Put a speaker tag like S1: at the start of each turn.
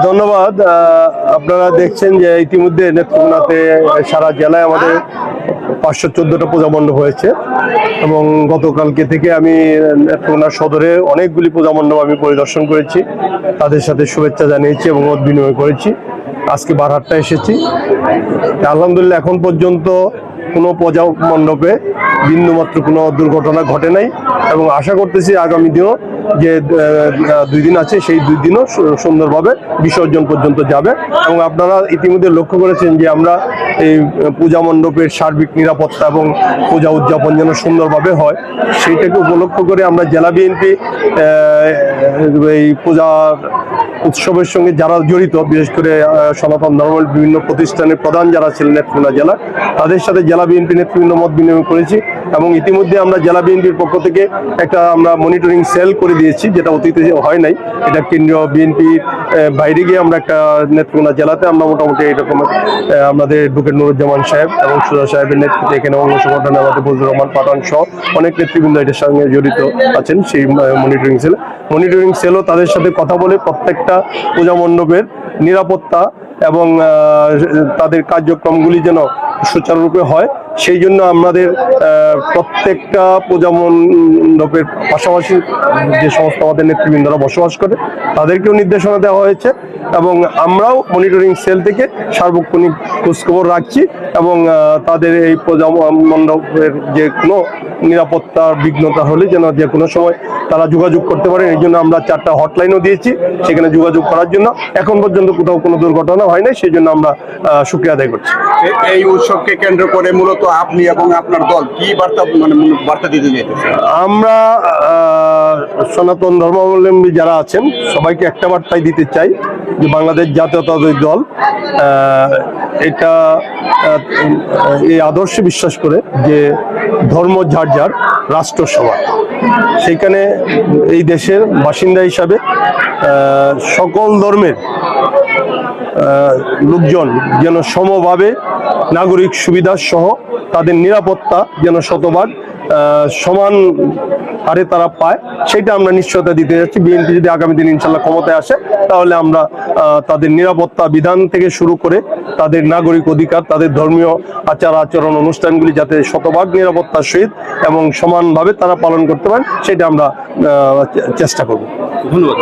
S1: ধন্যবাদ। আপনারা দেখছেন যে ইতিমধ্যে নেত্রকোনাতে সারা জেলায় আমাদের 514টা পূজা মণ্ডপ হয়েছে এবং গতকালকে থেকে আমি নেত্রকোনা সদরে অনেকগুলি পূজা মণ্ডপ আমি পরিদর্শন করেছি, তাদের সাথে শুভেচ্ছা জানিয়েছি এবং মত বিনিময় করেছি। আজকে বারহাট্টা এসেছি। আলহামদুলিল্লাহ এখন পর্যন্ত কোনো পূজা মণ্ডপে বিন্দুমাত্র কোনো দুর্ঘটনা ঘটে নাই এবং আশা করতেছি আগামী দিনও যে 2 দিন আছে সেই 2 দিনও সুন্দরভাবে বিসর্জন পর্যন্ত যাবে। এবং আপনারা ইতিমধ্যে লক্ষ্য করেছেন যে আমরা এই পূজা মণ্ডপের সার্বিক নিরাপত্তা এবং পূজা উদযাপন যেন সুন্দরভাবে হয় সেইটাকে উপলক্ষ করে আমরা জেলা বিএনপি এই পূজার উৎসবের সঙ্গে যারা জড়িত, বিশেষ করে সনাতন ধর্মের বিভিন্ন প্রতিষ্ঠানের প্রধান যারা ছিলেন নেত্রকোনা জেলা, তাদের সাথে জেলা বিএনপি নেতৃবৃন্দ মত বিনিময় করেছি এবং ইতিমধ্যে আমরা জেলা বিএনপির পক্ষ থেকে একটা আমরা মনিটরিং সেল করে দিয়েছি, যেটা অতীতে হয় নাই। এটা কেন্দ্রীয় বিএনপির বাইরে গিয়ে আমরা একটা নেত্রকোনা জেলাতে আমরা মোটামুটি এইরকম আমাদের অ্যাডভোকেট নুরুজ্জামান সাহেব এবং সুজা সাহেবের নেতৃত্বে এখানে অঙ্গ সংগঠনে আমাদের ফজলুর রহমান পাঠান সহ অনেক নেতৃবৃন্দ এটার সঙ্গে জড়িত আছেন। সেই মনিটরিং সেলও তাদের সাথে কথা বলে প্রত্যেকটা পূজা মণ্ডপের নিরাপত্তা এবং তাদের কার্যক্রমগুলি যেন সুচারুরূপে হয় সেই জন্য আমাদের প্রত্যেকটা পূজা মণ্ডপের পাশাপাশি যে সমস্ত আমাদের নেতৃবৃন্দরা বসবাস করে তাদেরকেও নির্দেশনা দেওয়া হয়েছে এবং আমরাও মনিটরিং সেল থেকে সার্বক্ষণিক খোঁজখবর রাখছি এবং তাদের এই পূজা মণ্ডপের যে কোনো নিরাপত্তার বিঘ্নতা হলে যেন যে কোনো সময় তারা যোগাযোগ করতে পারেন, এই জন্য আমরা 4টা হটলাইনও দিয়েছি সেখানে যোগাযোগ করার জন্য। এখন পর্যন্ত কোথাও কোনো দুর্ঘটনা হয় নাই, সেই জন্য আমরা শুকরিয়া আদায় করছি।
S2: এই উৎসবকে কেন্দ্র করে মূলত আপনি এবং আপনার দল কি বার্তা দিতে চাইতেছেন?
S1: আমরা সনাতন ধর্মাবলম্বী যারা আছেন সবাইকে একটা বার্তাই দিতে চাই যে বাংলাদেশ জাতীয়তাবাদী দল এটা এই আদর্শে বিশ্বাস করে যে ধর্ম যার যার, রাষ্ট্র সবার। সেইখানে এই দেশের বাসিন্দা হিসাবে সকল ধর্মের লোকজন যেন সমভাবে নাগরিক সুবিধা সহ তাদের নিরাপত্তা যেন শতভাগ সমান হারে তারা পায়, সেটা আমরা নিশ্চয়তা দিতে যাচ্ছি। বিএনপি যদি আগামী দিন ইনশাল্লাহ ক্ষমতায় আসে তাহলে আমরা তাদের নিরাপত্তা বিধান থেকে শুরু করে তাদের নাগরিক অধিকার, তাদের ধর্মীয় আচার আচরণ অনুষ্ঠানগুলি যাতে শতভাগ নিরাপত্তার সহিত এবং সমানভাবে তারা পালন করতে পারেন সেটা আমরা চেষ্টা করব।
S2: ধন্যবাদ।